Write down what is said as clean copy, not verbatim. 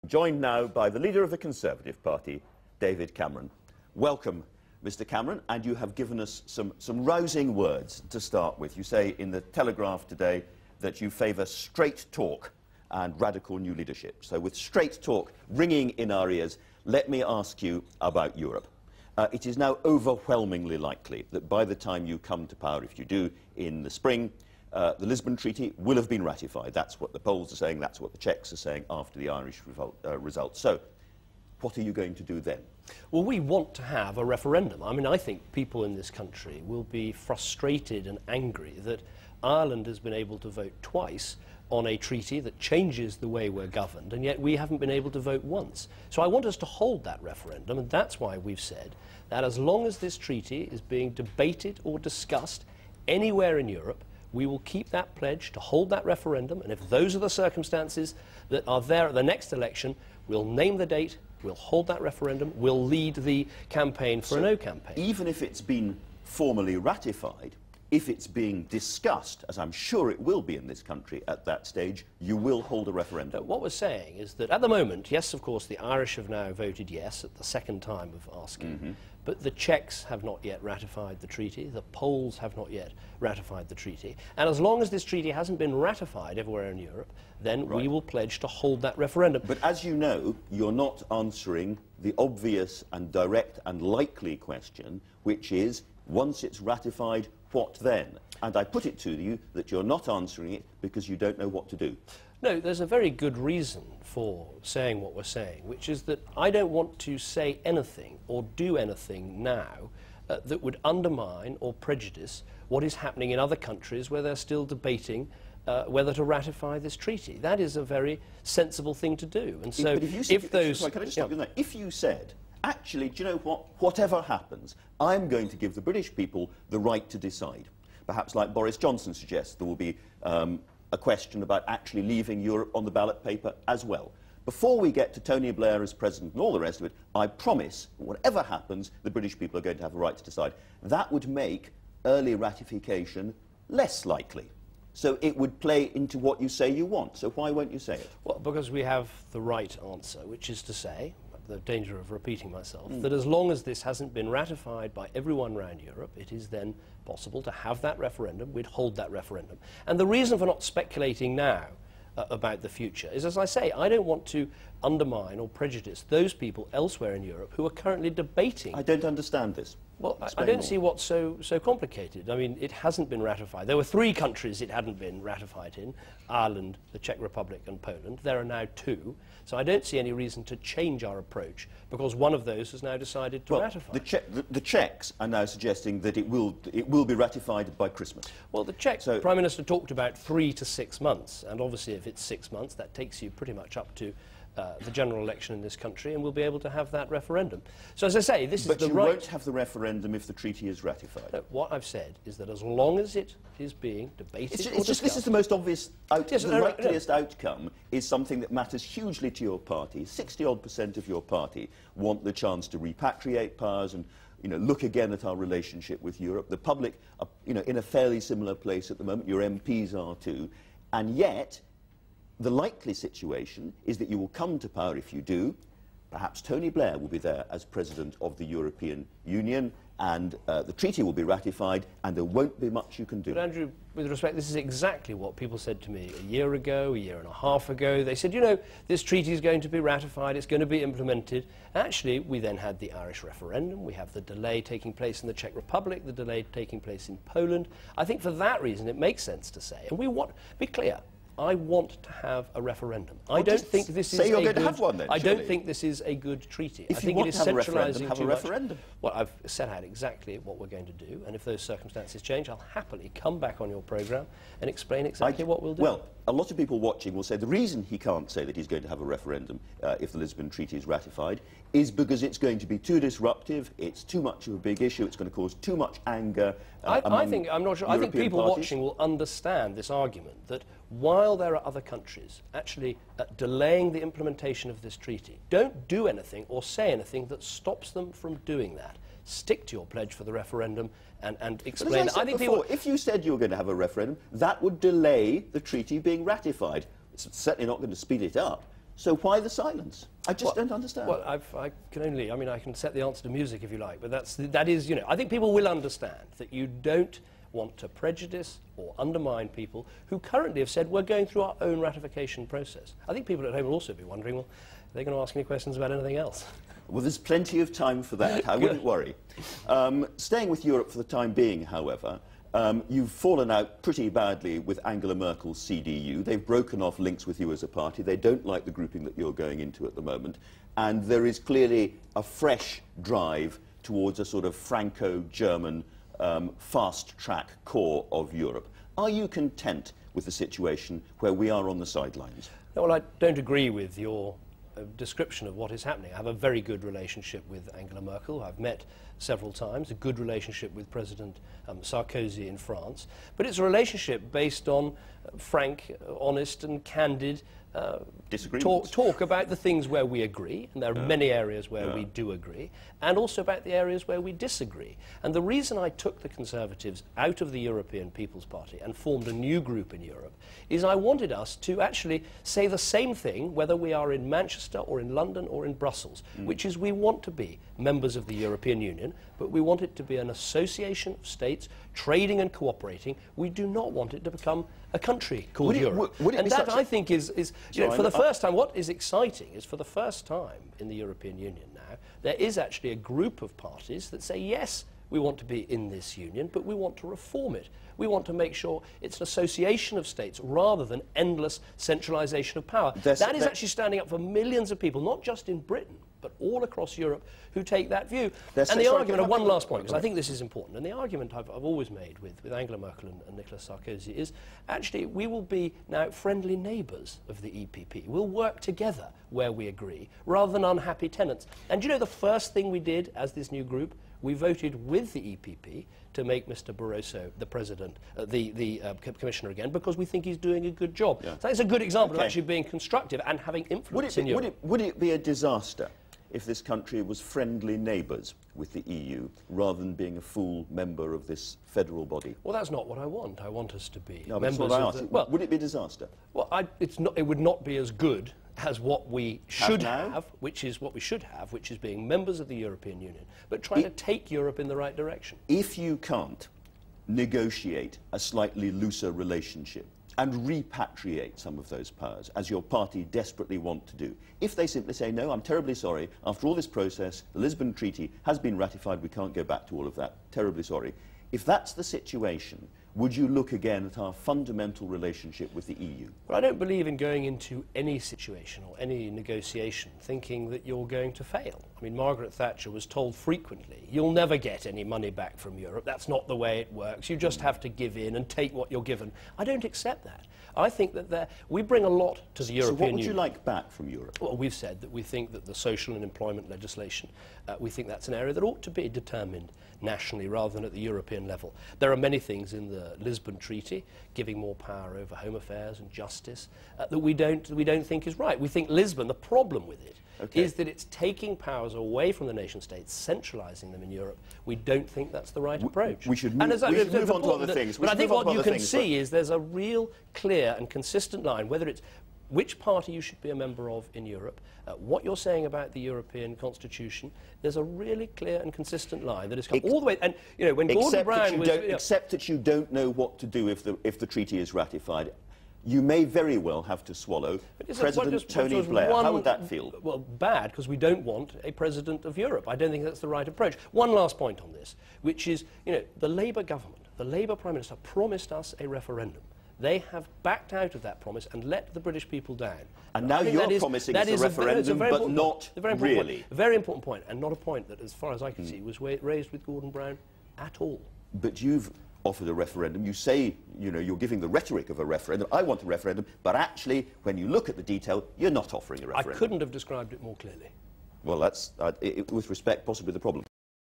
joined now by the leader of the Conservative Party, David Cameron. Welcome, Mr. Cameron, and you have given us some rousing words to start with. You say in the Telegraph today that you favour straight talk and radical new leadership. So with straight talk ringing in our ears, let me ask you about Europe. It is now overwhelmingly likely that by the time you come to power, if you do, in the spring, the Lisbon Treaty will have been ratified. That's what the polls are saying, that's what the Czechs are saying after the Irish result. So, what are you going to do then? Well, we want to have a referendum. I mean, I think people in this country will be frustrated and angry that Ireland has been able to vote twice on a treaty that changes the way we're governed, and yet we haven't been able to vote once. So I want us to hold that referendum, and that's why we've said that as long as this treaty is being debated or discussed anywhere in Europe, we will keep that pledge to hold that referendum, and if those are the circumstances that are there at the next election, we'll name the date, we'll hold that referendum, we'll lead the campaign for a no campaign. Even if it's been formally ratified, if it's being discussed, as I'm sure it will be in this country at that stage, you will hold a referendum. What we're saying is that at the moment, yes, of course, the Irish have now voted yes at the second time of asking, but the Czechs have not yet ratified the treaty, the Poles have not yet ratified the treaty, and as long as this treaty hasn't been ratified everywhere in Europe, then we will pledge to hold that referendum. But as you know, you're not answering the obvious and direct and likely question, which is, once it's ratified, what then? And I put it to you that you're not answering it because you don't know what to do. No, there's a very good reason for saying what we're saying, which is that I don't want to say anything or do anything now that would undermine or prejudice what is happening in other countries where they're still debating whether to ratify this treaty. That is a very sensible thing to do. And so if those... Sorry, can I just stop you there? If you said, actually, do you know what? Whatever happens, I'm going to give the British people the right to decide. Perhaps, like Boris Johnson suggests, there will be a question about actually leaving Europe on the ballot paper as well. Before we get to Tony Blair as president and all the rest of it, I promise, whatever happens, the British people are going to have a right to decide. That would make early ratification less likely. So it would play into what you say you want. So why won't you say it? Well, because we have the right answer, which is to say, the danger of repeating myself, that as long as this hasn't been ratified by everyone around Europe, it is then possible to have that referendum, we'd hold that referendum. And the reason for not speculating now about the future is, as I say, I don't want to undermine or prejudice those people elsewhere in Europe who are currently debating. I don't understand this. Well, I don't see what's so complicated. I mean, it hasn't been ratified. There were 3 countries it hadn't been ratified in, Ireland, the Czech Republic and Poland. There are now 2. So I don't see any reason to change our approach because one of those has now decided to ratify. The Czechs are now suggesting that it will be ratified by Christmas. Well, the Czech Prime Minister talked about 3 to 6 months, and obviously if it's 6 months, that takes you pretty much up to the general election in this country, and we'll be able to have that referendum. So as I say, this is the right... But you won't have the referendum if the treaty is ratified. No, what I've said is that as long as it is being debated or discussed... This is the most obvious, the likeliest outcome is something that matters hugely to your party. 60-odd% of your party want the chance to repatriate powers and look again at our relationship with Europe. The public are in a fairly similar place at the moment. Your MPs are too. And yet, the likely situation is that you will come to power if you do. Perhaps Tony Blair will be there as President of the European Union, and the treaty will be ratified, and there won't be much you can do. But Andrew, with respect, this is exactly what people said to me a year ago, a year and a half ago. They said, this treaty is going to be ratified, it's going to be implemented. Actually, we then had the Irish referendum, we have the delay taking place in the Czech Republic, the delay taking place in Poland. I think for that reason it makes sense to say, and we want, be clear, I want to have a referendum. I don't think this is a good... to have one then, I don't think this is a good treaty. If you want to have a referendum, have a referendum. Well, I've set out exactly what we're going to do, and if those circumstances change, I'll happily come back on your programme and explain exactly what we'll do. Well, a lot of people watching will say the reason he can't say that he's going to have a referendum if the Lisbon Treaty is ratified is because it's going to be too disruptive, it's too much of a big issue, it's going to cause too much anger I'm not sure. I think people parties. watching will understand this argument that while there are other countries actually delaying the implementation of this treaty, don't do anything or say anything that stops them from doing that. Stick to your pledge for the referendum and explain. But as I said before, if you said you were going to have a referendum, that would delay the treaty being ratified. It's certainly not going to speed it up. So why the silence? I just don't understand. Well, I can set the answer to music if you like, but that is, I think people will understand that you don't want to prejudice or undermine people who currently have said we're going through our own ratification process. I think people at home will also be wondering, well, are they going to ask any questions about anything else? Well, there's plenty of time for that. I wouldn't worry. Staying with Europe for the time being, however, you've fallen out pretty badly with Angela Merkel's CDU. They've broken off links with you as a party. They don't like the grouping that you're going into at the moment. And there is clearly a fresh drive towards a sort of Franco-German fast-track core of Europe. Are you content with the situation where we are on the sidelines? No, well, I don't agree with your description of what is happening. I have a very good relationship with Angela Merkel. I've met several times, a good relationship with President Sarkozy in France. But it's a relationship based on frank, honest and candid talk about the things where we agree, and there are many areas where we do agree, and also about the areas where we disagree. And the reason I took the Conservatives out of the European People's Party and formed a new group in Europe is I wanted us to actually say the same thing whether we are in Manchester or in London or in Brussels, which is we want to be members of the European Union, but we want it to be an association of states trading and cooperating. We do not want it to become a country called Europe. And that, I think, is for the first time, what is exciting is for the first time in the European Union now, there is actually a group of parties that say, yes, we want to be in this union, but we want to reform it. We want to make sure it's an association of states rather than endless centralisation of power. That is actually standing up for millions of people, not just in Britain, but all across Europe, who take that view. And the argument, and one last point, because I think this is important, and the argument I've always made with Angela Merkel and Nicolas Sarkozy is, actually, we will be now friendly neighbours of the EPP. We'll work together where we agree, rather than unhappy tenants. And the first thing we did as this new group, we voted with the EPP to make Mr. Barroso the president, the commissioner again, because we think he's doing a good job. So that's a good example of actually being constructive and having influence in Europe. Would it be a disaster if this country was friendly neighbours with the EU rather than being a full member of this federal body? Well, that's not what I want. I want us to be members of the... Well, would it be a disaster? Well, it would not be as good as what we should have, which is what we should have, which is being members of the European Union, but trying to take Europe in the right direction. If you can't negotiate a slightly looser relationship and repatriate some of those powers, as your party desperately want to do, if they simply say, no, I'm terribly sorry, after all this process, the Lisbon Treaty has been ratified, we can't go back to all of that, terribly sorry. If that's the situation, would you look again at our fundamental relationship with the EU? Well, I don't believe in going into any situation or any negotiation thinking that you're going to fail. I mean, Margaret Thatcher was told frequently, you'll never get any money back from Europe. That's not the way it works. You just have to give in and take what you're given. I don't accept that. I think that we bring a lot to the European Union. So what would you like back from Europe? Well, we've said that we think that the social and employment legislation, we think that's an area that ought to be determined nationally rather than at the European level. There are many things in the Lisbon Treaty, giving more power over home affairs and justice, that we don't think is right. We think Lisbon, the problem with it, is that it's taking powers away from the nation states, centralising them in Europe. We don't think that's the right approach. We should move on to other things. But I think what you can see is there's a real clear and consistent line, whether it's which party you should be a member of in Europe, what you're saying about the European Constitution, there's a really clear and consistent line that has come all the way. And when Gordon Brown was... Except that you don't know what to do if the treaty is ratified. You may very well have to swallow President Tony Blair. How would that feel? Well, bad, because we don't want a president of Europe. I don't think that's the right approach. One last point on this, which is, the Labour government, the Labour Prime Minister promised us a referendum. They have backed out of that promise and let the British people down. And now you're promising us a referendum, but not really. A very important point, and not a point that, as far as I can see, was raised with Gordon Brown at all. But you've offered a referendum. You say, you're giving the rhetoric of a referendum. I want a referendum, but actually, when you look at the detail, you're not offering a referendum. I couldn't have described it more clearly. Well, that's, with respect, possibly the problem.